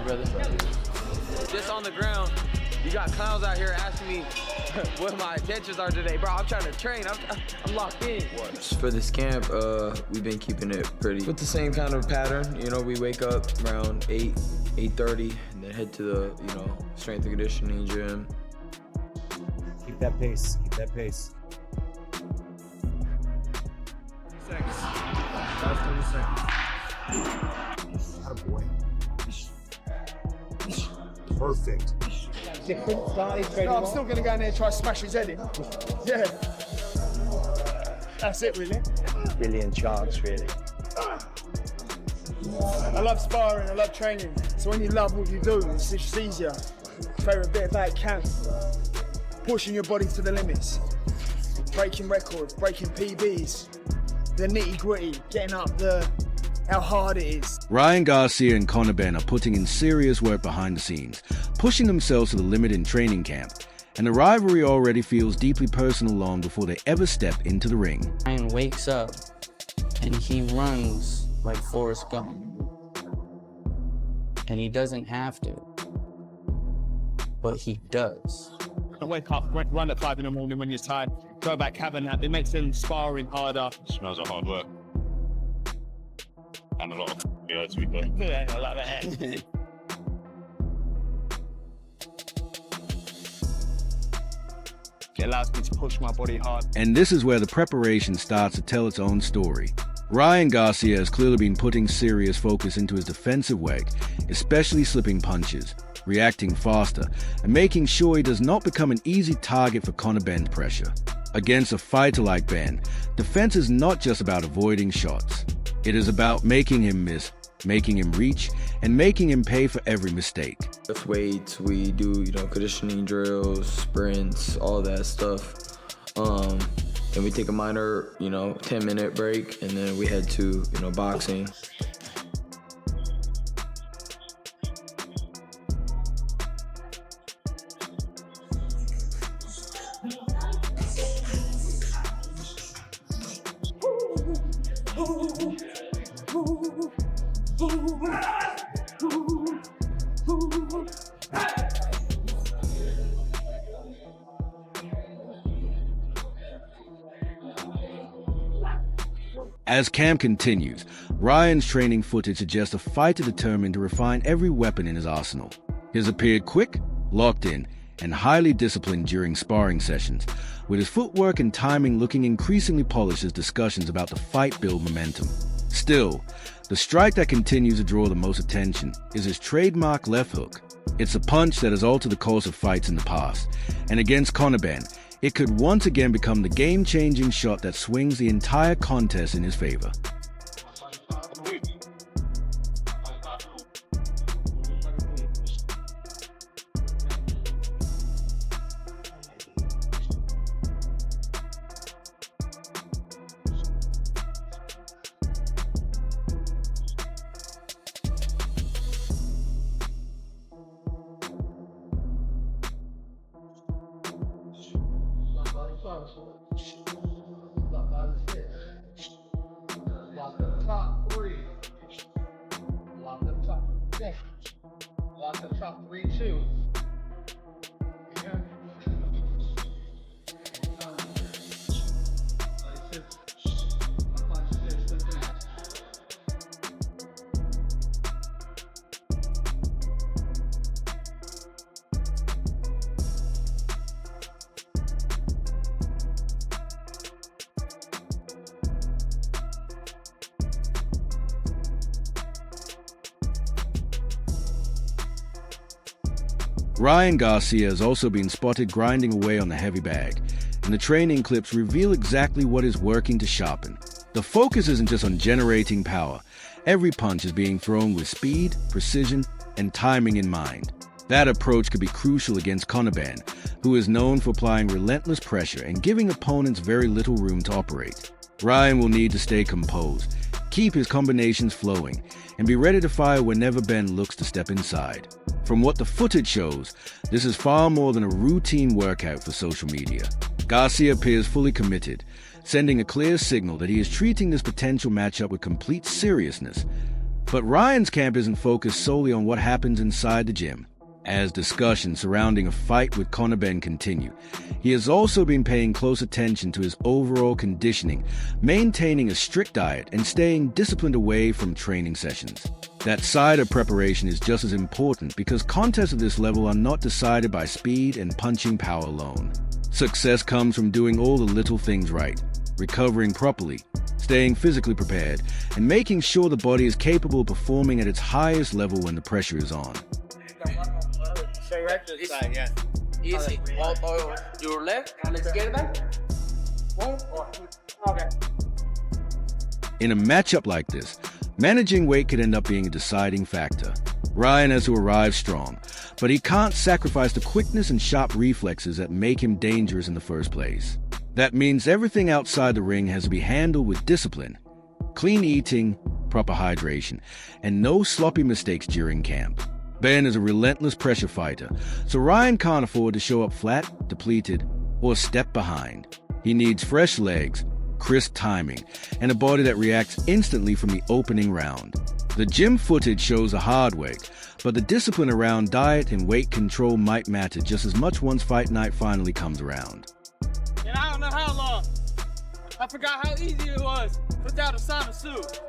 brother. Just on the ground, you got clowns out here asking me what my intentions are today. Bro, I'm trying to train. I'm locked in. For this camp, we've been keeping it pretty with the same kind of pattern. You know, we wake up around 8:30, and then head to the, strength and conditioning gym. Keep that pace. Keep that pace. 30 seconds. Last 30 seconds. Attaboy. Perfect. Different started. No, I'm still going to go in there and try to smash his head in. Yeah. That's it, really. Brilliant chance, really. I love sparring, I love training. So when you love what you do, it's just easier. Favourite bit about camp, pushing your body to the limits, breaking records, breaking PBs, the nitty gritty, getting up how hard it is. Ryan Garcia and Conor Benn are putting in serious work behind the scenes, pushing themselves to the limit in training camp, and the rivalry already feels deeply personal long before they ever step into the ring. Ryan wakes up and he runs like Forrest Gump. And he doesn't have to, but he does. I wake up, run at 5 in the morning when you're tired, go back, have a nap. It makes them sparring harder. It smells of hard work. And a lot of to be fair. Yeah, I like that. It allows me to push my body hard. And this is where the preparation starts to tell its own story. Ryan Garcia has clearly been putting serious focus into his defensive work, especially slipping punches, reacting faster, and making sure he does not become an easy target for Conor Benn's pressure. Against a fighter like Benn, defense is not just about avoiding shots. It is about making him miss, making him reach, and making him pay for every mistake. With weights, we do, conditioning drills, sprints, all that stuff. And we take a minor, 10-minute break, and then we head to, boxing. As camp continues, Ryan's training footage suggests a fighter determined to refine every weapon in his arsenal. He has appeared quick, locked in, and highly disciplined during sparring sessions, with his footwork and timing looking increasingly polished as discussions about the fight build momentum. Still, the strike that continues to draw the most attention is his trademark left hook. It's a punch that has altered the course of fights in the past, and against Conor Benn, it could once again become the game-changing shot that swings the entire contest in his favor. Lock the top 3. Lock the top 6. Lock the top 3, 2. Yeah. Ryan Garcia has also been spotted grinding away on the heavy bag, and the training clips reveal exactly what is working to sharpen. The focus isn't just on generating power. Every punch is being thrown with speed, precision, and timing in mind. That approach could be crucial against Conor Benn, who is known for applying relentless pressure and giving opponents very little room to operate. Ryan will need to stay composed, keep his combinations flowing, and be ready to fire whenever Benn looks to step inside. From what the footage shows, this is far more than a routine workout for social media. Garcia appears fully committed, sending a clear signal that he is treating this potential matchup with complete seriousness. But Ryan's camp isn't focused solely on what happens inside the gym. As discussions surrounding a fight with Conor Benn continue, he has also been paying close attention to his overall conditioning, maintaining a strict diet and staying disciplined away from training sessions. That side of preparation is just as important because contests of this level are not decided by speed and punching power alone. Success comes from doing all the little things right, recovering properly, staying physically prepared, and making sure the body is capable of performing at its highest level when the pressure is on. Easy. Your left, a la izquierda. Okay. In a matchup like this, managing weight could end up being a deciding factor. Ryan has to arrive strong, but he can't sacrifice the quickness and sharp reflexes that make him dangerous in the first place. That means everything outside the ring has to be handled with discipline, clean eating, proper hydration, and no sloppy mistakes during camp. Benn is a relentless pressure fighter, so Ryan can't afford to show up flat, depleted, or step behind. He needs fresh legs, crisp timing, and a body that reacts instantly from the opening round. The gym footage shows a hard work, but the discipline around diet and weight control might matter just as much once fight night finally comes around. And I don't know how long. I forgot how easy it was without a sauna suit.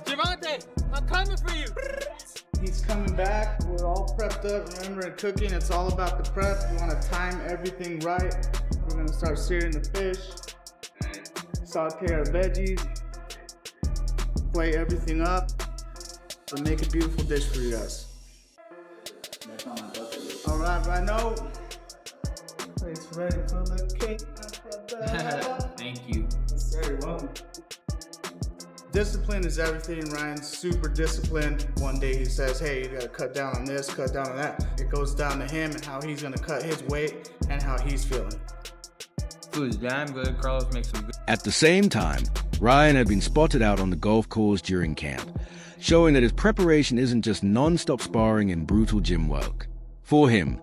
Javante, I'm coming for you. He's coming back. We're all prepped up. Remember, in cooking, it's all about the prep. We want to time everything right. We're going to start searing the fish, saute our veggies, plate everything up, and make a beautiful dish for you guys. All right, Rhino. Plate's ready for the cake. Thank you. You're welcome. Discipline is everything. Ryan's super disciplined. One day he says, hey, you gotta cut down on this, cut down on that. It goes down to him and how he's gonna cut his weight and how he's feeling. Food is damn good. Carlos makes some good. At the same time, Ryan had been spotted out on the golf course during camp, showing that his preparation isn't just non-stop sparring and brutal gym work. For him,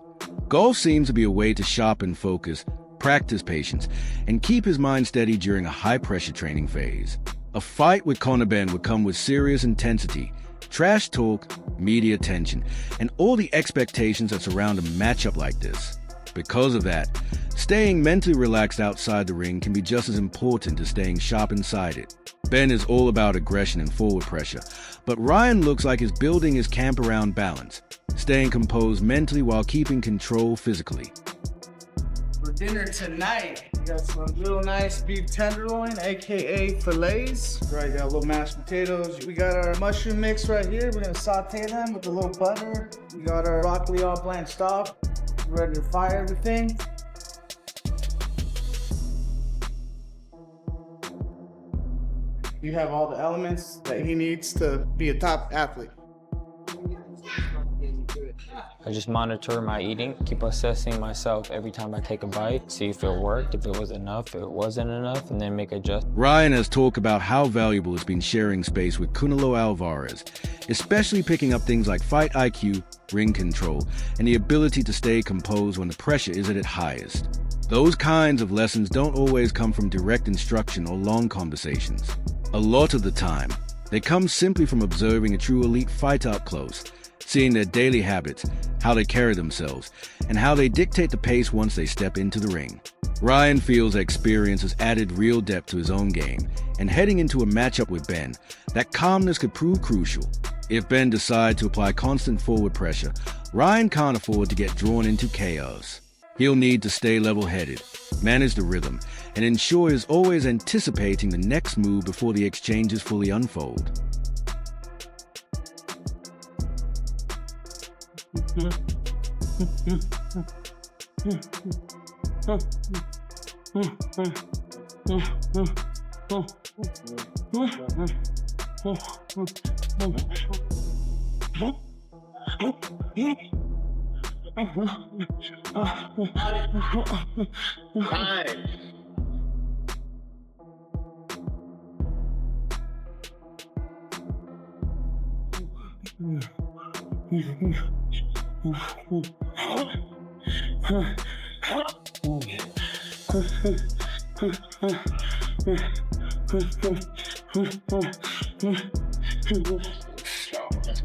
golf seems to be a way to sharpen focus, practice patience, and keep his mind steady during a high-pressure training phase. A fight with Conor Benn would come with serious intensity, trash talk, media attention, and all the expectations that surround a matchup like this. Because of that, staying mentally relaxed outside the ring can be just as important as staying sharp inside it. Benn is all about aggression and forward pressure, but Ryan looks like he's building his camp around balance, staying composed mentally while keeping control physically. For dinner tonight, we got some real nice beef tenderloin, aka fillets. Right, got a little mashed potatoes. We got our mushroom mix right here. We're gonna saute them with a little butter. We got our broccoli all blanched off. We're ready to fry everything. You have all the elements that he needs to be a top athlete. I just monitor my eating, keep assessing myself every time I take a bite, see if it worked, if it was enough, if it wasn't enough, and then make adjustments. Ryan has talked about how valuable it's been sharing space with Canelo Alvarez, especially picking up things like fight IQ, ring control, and the ability to stay composed when the pressure is at its highest. Those kinds of lessons don't always come from direct instruction or long conversations. A lot of the time, they come simply from observing a true elite fighter up close, seeing their daily habits, how they carry themselves, and how they dictate the pace once they step into the ring. Ryan feels that experience has added real depth to his own game, and heading into a matchup with Benn, that calmness could prove crucial. If Benn decides to apply constant forward pressure, Ryan can't afford to get drawn into chaos. He'll need to stay level-headed, manage the rhythm, and ensure he's always anticipating the next move before the exchanges fully unfold.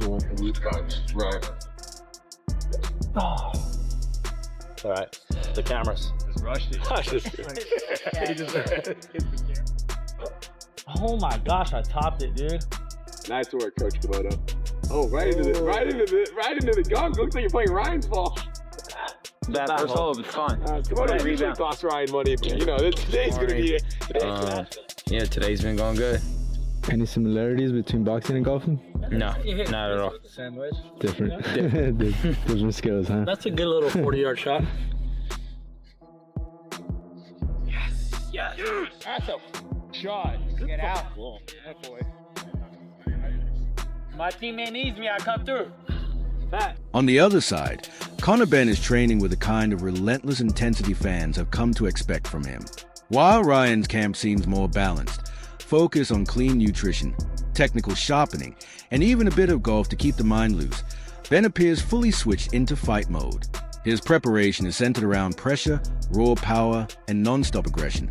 Cool. Right. Oh. All right. The cameras. Just rushed it. Oh my gosh, I topped it, dude. Nice work, Coach Komodo. Oh, right into the gunk. Looks like you're playing Ryan's ball. That first hole was fun. Komodo usually costs Ryan money, but you know, today's gonna be Yeah, today's been going good. Any similarities between boxing and golfing? No, not at all. Different. Different skills, huh? That's a good little 40-yard shot. Yes. That's a shot. Get out. Cool. That boy. My teammate needs me. I come through. Fat. On the other side, Conor Benn is training with the kind of relentless intensity fans have come to expect from him. While Ryan's camp seems more balanced, focus on clean nutrition, technical sharpening, and even a bit of golf to keep the mind loose, Benn appears fully switched into fight mode. His preparation is centered around pressure, raw power, and non-stop aggression,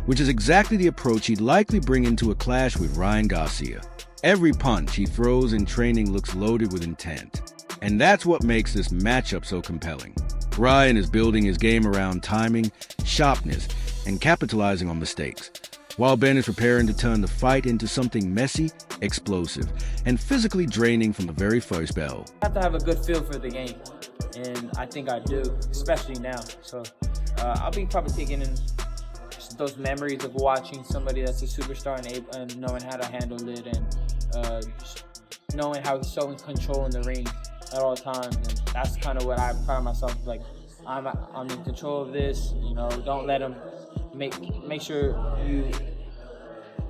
which is exactly the approach he'd likely bring into a clash with Ryan Garcia. Every punch he throws in training looks loaded with intent. And that's what makes this matchup so compelling. Ryan is building his game around timing, sharpness, and capitalizing on mistakes, while Benn is preparing to turn the fight into something messy, explosive, and physically draining from the very first bell. I have to have a good feel for the game, and I think I do, especially now. So I'll be probably taking in those memories of watching somebody that's a superstar and knowing how to handle it, and just knowing how he's so in control in the ring at all times. And that's kind of what I pride myself, like, I'm in control of this, you know, don't let him make sure you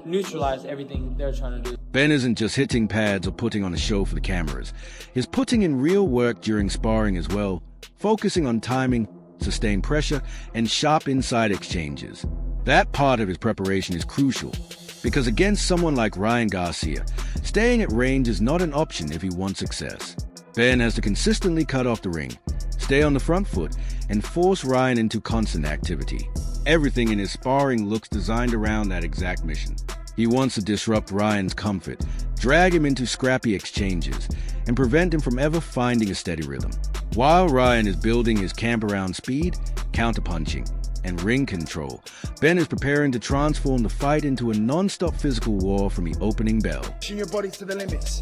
neutralize everything they're trying to do. Benn isn't just hitting pads or putting on a show for the cameras. He's putting in real work during sparring as well, focusing on timing, sustained pressure, and sharp inside exchanges. That part of his preparation is crucial, because against someone like Ryan Garcia, staying at range is not an option if he wants success. Benn has to consistently cut off the ring, stay on the front foot, and force Ryan into constant activity. Everything in his sparring looks designed around that exact mission. He wants to disrupt Ryan's comfort, drag him into scrappy exchanges, and prevent him from ever finding a steady rhythm. While Ryan is building his camp around speed, counterpunching, and ring control, Benn is preparing to transform the fight into a non-stop physical war from the opening bell. Pushing your body to the limits,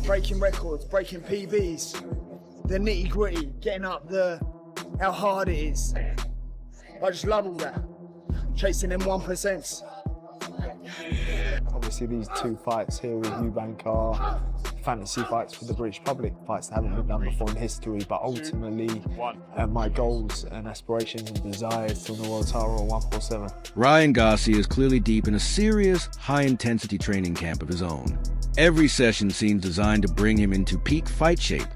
breaking records, breaking PBs, the nitty-gritty, getting up the how hard it is. I just love all that. Chasing them 1%. Obviously these two fights here with Eubank are fantasy fights for the British public, fights that haven't been done before in history, but ultimately my goals and aspirations and desires to win the world title are 147. Ryan Garcia is clearly deep in a serious, high-intensity training camp of his own. Every session seems designed to bring him into peak fight shape,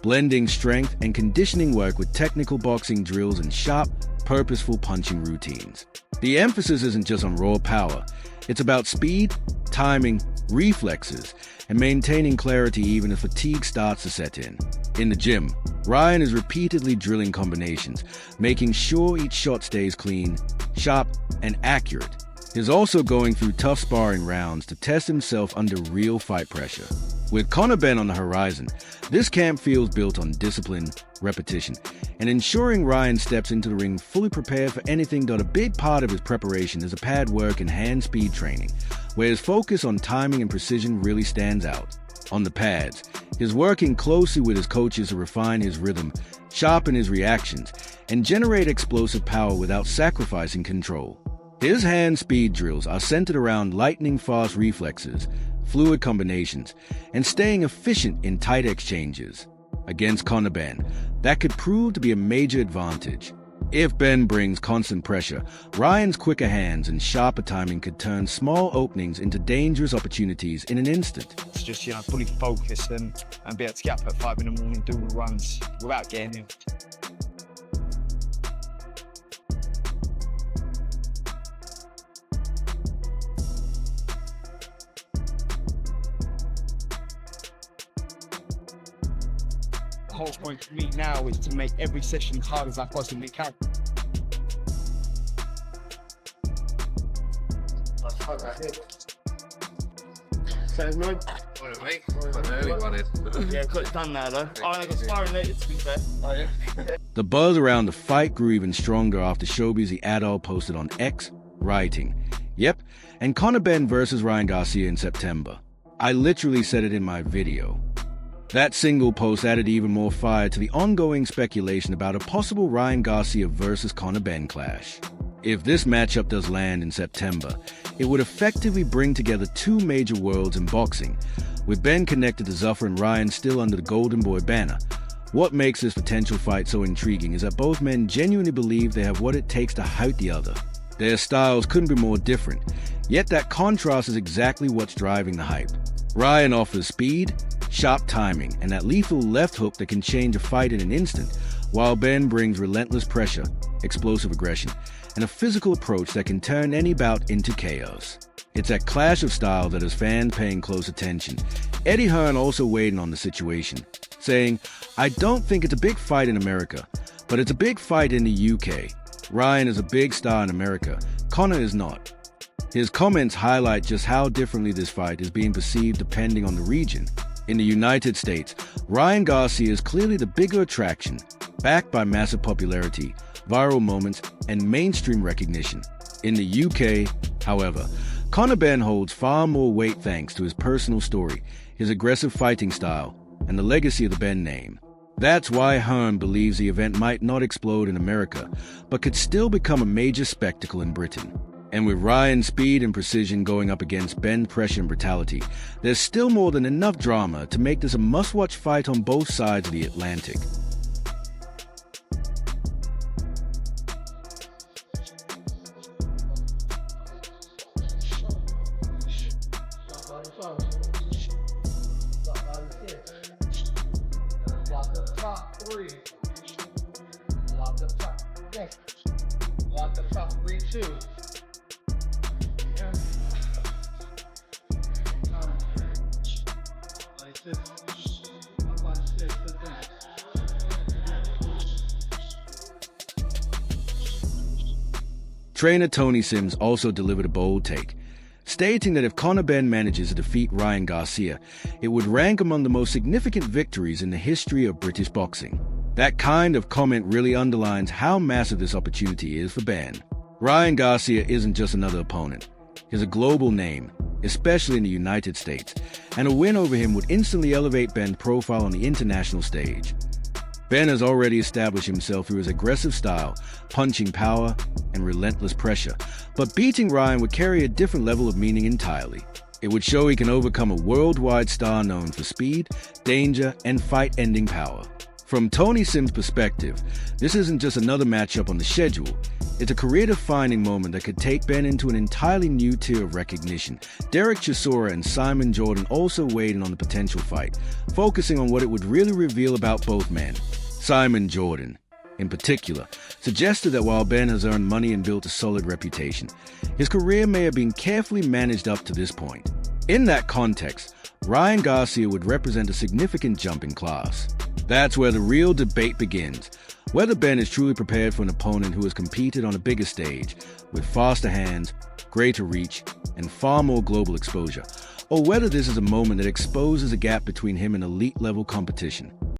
blending strength and conditioning work with technical boxing drills and sharp, purposeful punching routines. The emphasis isn't just on raw power, it's about speed, timing, reflexes, and maintaining clarity even as fatigue starts to set in. In the gym, Ryan is repeatedly drilling combinations, making sure each shot stays clean, sharp, and accurate. He's also going through tough sparring rounds to test himself under real fight pressure. With Conor Benn on the horizon, this camp feels built on discipline, repetition, and ensuring Ryan steps into the ring fully prepared for anything. A big part of his preparation is a pad work and hand speed training, where his focus on timing and precision really stands out. On the pads, he's working closely with his coaches to refine his rhythm, sharpen his reactions, and generate explosive power without sacrificing control. His hand speed drills are centered around lightning-fast reflexes, fluid combinations, and staying efficient in tight exchanges. Against Conor Benn, that could prove to be a major advantage. If Benn brings constant pressure, Ryan's quicker hands and sharper timing could turn small openings into dangerous opportunities in an instant. It's just, you know, fully focused and be able to get up at 5 in the morning, do the runs without getting in. The whole point for me now is to make every session as hard as I possibly can. Sounds good. for me. But the early one is. Yeah, got it done now though. Oh, and I got sparring later to be fair. Oh yeah. The buzz around the fight grew even stronger after Showbiz the adult posted on X, writing, "Yep, and Conor Benn versus Ryan Garcia in September. I literally said it in my video." That single post added even more fire to the ongoing speculation about a possible Ryan Garcia versus Conor Benn clash. If this matchup does land in September, it would effectively bring together two major worlds in boxing, with Benn connected to Zuffer and Ryan still under the Golden Boy banner. What makes this potential fight so intriguing is that both men genuinely believe they have what it takes to out the other. Their styles couldn't be more different, yet that contrast is exactly what's driving the hype. Ryan offers speed, sharp timing, and that lethal left hook that can change a fight in an instant, while Benn brings relentless pressure, explosive aggression, and a physical approach that can turn any bout into chaos. It's that clash of style that has fans paying close attention. Eddie Hearn also weighed in on the situation, saying, "I don't think it's a big fight in America, but it's a big fight in the UK. Ryan is a big star in America. Conor is not." His comments highlight just how differently this fight is being perceived depending on the region. In the United States, Ryan Garcia is clearly the bigger attraction, backed by massive popularity, viral moments, and mainstream recognition. In the UK, however, Conor Benn holds far more weight thanks to his personal story, his aggressive fighting style, and the legacy of the Benn name. That's why Hearn believes the event might not explode in America, but could still become a major spectacle in Britain. And with Ryan's speed and precision going up against Benn's pressure and brutality, there's still more than enough drama to make this a must-watch fight on both sides of the Atlantic. Trainer Tony Sims also delivered a bold take, stating that if Conor Benn manages to defeat Ryan Garcia, it would rank among the most significant victories in the history of British boxing. That kind of comment really underlines how massive this opportunity is for Benn. Ryan Garcia isn't just another opponent. He's a global name, especially in the United States, and a win over him would instantly elevate Benn's profile on the international stage. Benn has already established himself through his aggressive style, punching power, and relentless pressure, but beating Ryan would carry a different level of meaning entirely. It would show he can overcome a worldwide star known for speed, danger, and fight-ending power. From Tony Sims' perspective, this isn't just another matchup on the schedule. It's a career-defining moment that could take Benn into an entirely new tier of recognition. Derek Chisora and Simon Jordan also weighed in on the potential fight, focusing on what it would really reveal about both men. Simon Jordan, in particular, suggested that while Benn has earned money and built a solid reputation, his career may have been carefully managed up to this point. In that context, Ryan Garcia would represent a significant jump in class. That's where the real debate begins, whether Benn is truly prepared for an opponent who has competed on a bigger stage, with faster hands, greater reach, and far more global exposure, or whether this is a moment that exposes a gap between him and elite-level competition.